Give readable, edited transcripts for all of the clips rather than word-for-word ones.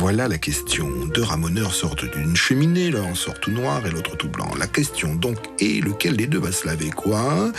Voilà la question. Deux ramoneurs sortent d'une cheminée, l'un sort tout noir et l'autre tout blanc. La question donc est lequel des deux va se laver quoi?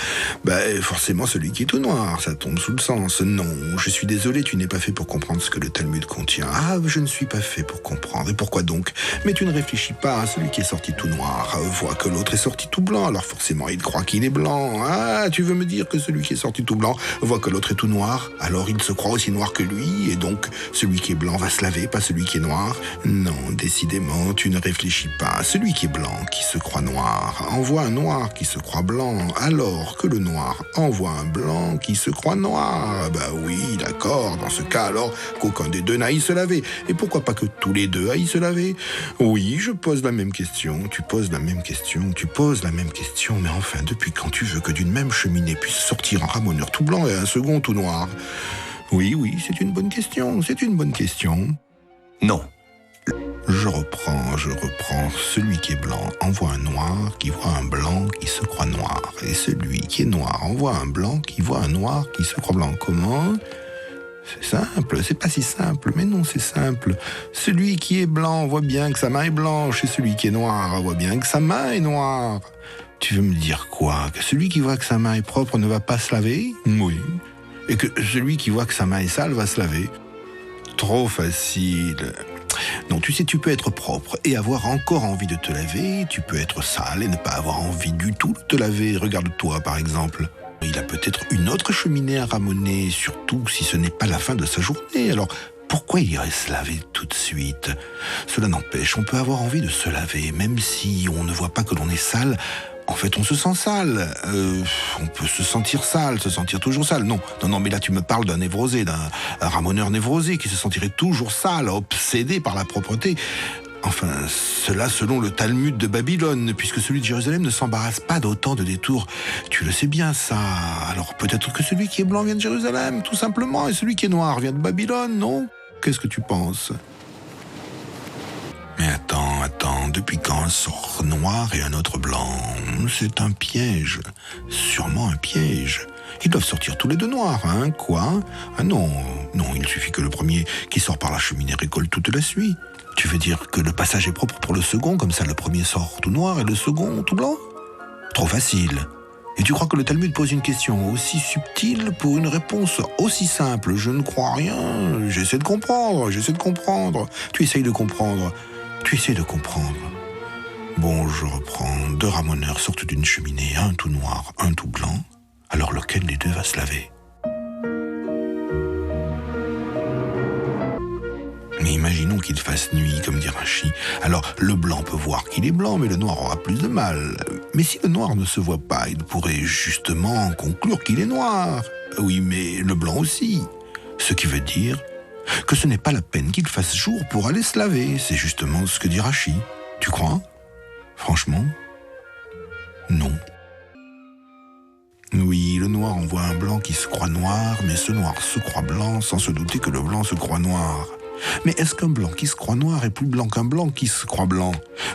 Forcément celui qui est tout noir, ça tombe sous le sens. Non, je suis désolé, tu n'es pas fait pour comprendre ce que le Talmud contient. Ah, je ne suis pas fait pour comprendre. Et pourquoi donc? Mais tu ne réfléchis pas, celui qui est sorti tout noir voit que l'autre est sorti tout blanc, alors forcément il croit qu'il est blanc. Ah, tu veux me dire que celui qui est sorti tout blanc voit que l'autre est tout noir, alors il se croit aussi noir que lui, et donc celui qui est blanc va se laver, pas celui qui est noir? Non, décidément, tu ne réfléchis pas. Celui qui est blanc, qui se croit noir, envoie un noir qui se croit blanc, alors que le noir envoie un blanc qui se croit noir. Oui, d'accord, dans ce cas alors qu'aucun des deux n'aille se laver. Et pourquoi pas que tous les deux aillent se laver? Oui, je pose la même question, tu poses la même question, tu poses la même question, mais enfin, depuis quand tu veux que d'une même cheminée puisse sortir un ramoneur tout blanc et un second tout noir? Oui, c'est une bonne question, c'est une bonne question. Non. Je reprends. Celui qui est blanc envoie un noir qui voit un blanc qui se croit noir. Et celui qui est noir envoie un blanc qui voit un noir qui se croit blanc. Comment? C'est simple, c'est pas si simple, mais non, c'est simple. Celui qui est blanc voit bien que sa main est blanche, et celui qui est noir voit bien que sa main est noire. Tu veux me dire quoi? Que celui qui voit que sa main est propre ne va pas se laver? Oui. Et que celui qui voit que sa main est sale va se laver? Trop facile. Non, tu sais, tu peux être propre et avoir encore envie de te laver, tu peux être sale et ne pas avoir envie du tout de te laver. Regarde-toi, par exemple. Il a peut-être une autre cheminée à ramoner, surtout si ce n'est pas la fin de sa journée. Alors, pourquoi il irait se laver tout de suite? Cela n'empêche, on peut avoir envie de se laver, même si on ne voit pas que l'on est sale. En fait, on se sent sale. On peut se sentir sale, se sentir toujours sale. Non, mais là, tu me parles d'un névrosé, d'un ramoneur névrosé qui se sentirait toujours sale, obsédé par la propreté. Enfin, cela selon le Talmud de Babylone, puisque celui de Jérusalem ne s'embarrasse pas d'autant de détours. Tu le sais bien, ça. Alors peut-être que celui qui est blanc vient de Jérusalem, tout simplement, et celui qui est noir vient de Babylone, non? Qu'est-ce que tu penses? Mais attends, depuis quand un sort noir et un autre blanc? C'est un piège, sûrement un piège. Ils doivent sortir tous les deux noirs, hein? Quoi? Ah non, il suffit que le premier qui sort par la cheminée récolte toute la suie. Tu veux dire que le passage est propre pour le second, comme ça le premier sort tout noir et le second tout blanc? Trop facile. Et tu crois que le Talmud pose une question aussi subtile pour une réponse aussi simple? Je ne crois rien. J'essaie de comprendre. Tu essayes de comprendre. Bon, je reprends. Deux ramoneurs sortent d'une cheminée, un tout noir, un tout blanc. Alors lequel des deux va se laver? Mais imaginons qu'il fasse nuit, comme dit Rachi. Alors, le blanc peut voir qu'il est blanc, mais le noir aura plus de mal. Mais si le noir ne se voit pas, il pourrait justement conclure qu'il est noir. Oui, mais le blanc aussi. Ce qui veut dire que ce n'est pas la peine qu'il fasse jour pour aller se laver. C'est justement ce que dit Rachi. Tu crois? Franchement? Non. Oui, le noir envoie un blanc qui se croit noir, mais ce noir se croit blanc sans se douter que le blanc se croit noir. Mais est-ce qu'un blanc qui se croit noir est plus blanc qu'un blanc qui se croit blanc?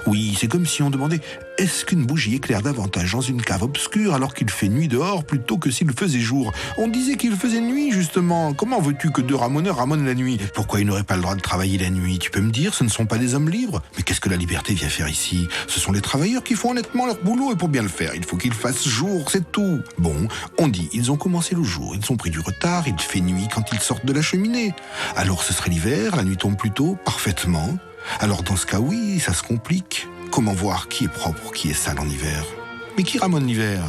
Oui, c'est comme si on demandait « Est-ce qu'une bougie éclaire davantage dans une cave obscure alors qu'il fait nuit dehors plutôt que s'il faisait jour ?» On disait qu'il faisait nuit, justement. Comment veux-tu que deux ramoneurs ramonent la nuit? Pourquoi ils n'auraient pas le droit de travailler la nuit? Tu peux me dire, ce ne sont pas des hommes libres? Mais qu'est-ce que la liberté vient faire ici? Ce sont les travailleurs qui font honnêtement leur boulot, et pour bien le faire, il faut qu'ils fassent jour, c'est tout. Bon, on dit, ils ont commencé le jour, ils ont pris du retard, il fait nuit quand ils sortent de la cheminée. Alors ce serait l'hiver, la nuit tombe plus tôt, parfaitement. Alors dans ce cas, oui, ça se complique. Comment voir qui est propre, qui est sale en hiver? Mais qui ramone l'hiver?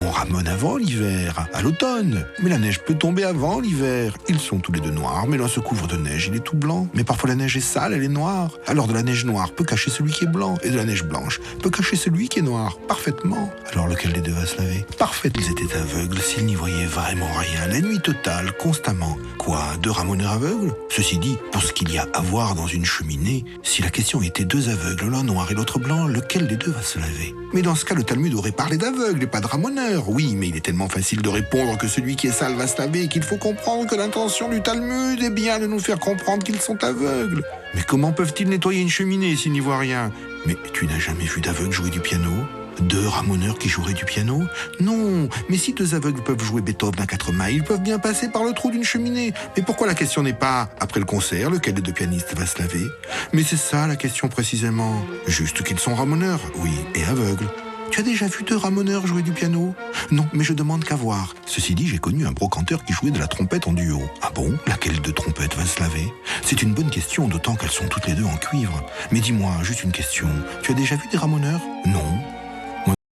On ramone avant l'hiver, à l'automne. Mais la neige peut tomber avant l'hiver. Ils sont tous les deux noirs, mais l'un se couvre de neige, il est tout blanc. Mais parfois la neige est sale, elle est noire. Alors de la neige noire peut cacher celui qui est blanc, et de la neige blanche peut cacher celui qui est noir, parfaitement. Alors lequel des deux va se laver? Parfait, ils étaient aveugles, s'ils n'y voyaient vraiment rien. La nuit totale, constamment. Quoi, deux ramoneurs aveugles? Ceci dit, pour ce qu'il y a à voir dans une cheminée, si la question était deux aveugles, l'un noir et l'autre blanc, lequel des deux va se laver? Mais dans ce cas, le Talmud aurait parlé d'aveugles et pas de ramoneurs. Oui, mais il est tellement facile de répondre que celui qui est sale va se laver et qu'il faut comprendre que l'intention du Talmud est bien de nous faire comprendre qu'ils sont aveugles. Mais comment peuvent-ils nettoyer une cheminée s'ils n'y voient rien? Mais tu n'as jamais vu d'aveugle jouer du piano? 2 ramoneurs qui joueraient du piano? Non, mais si 2 aveugles peuvent jouer Beethoven à 4 mains, ils peuvent bien passer par le trou d'une cheminée. Mais pourquoi la question n'est pas, après le concert, lequel des 2 pianistes va se laver? Mais c'est ça la question précisément. Juste qu'ils sont ramoneurs, oui, et aveugles. Tu as déjà vu 2 ramoneurs jouer du piano? Non, mais je demande qu'à voir. Ceci dit, j'ai connu un brocanteur qui jouait de la trompette en duo. Ah bon? Laquelle de trompettes va se laver? C'est une bonne question, d'autant qu'elles sont toutes les 2 en cuivre. Mais dis-moi, juste une question. Tu as déjà vu des ramoneurs? Non.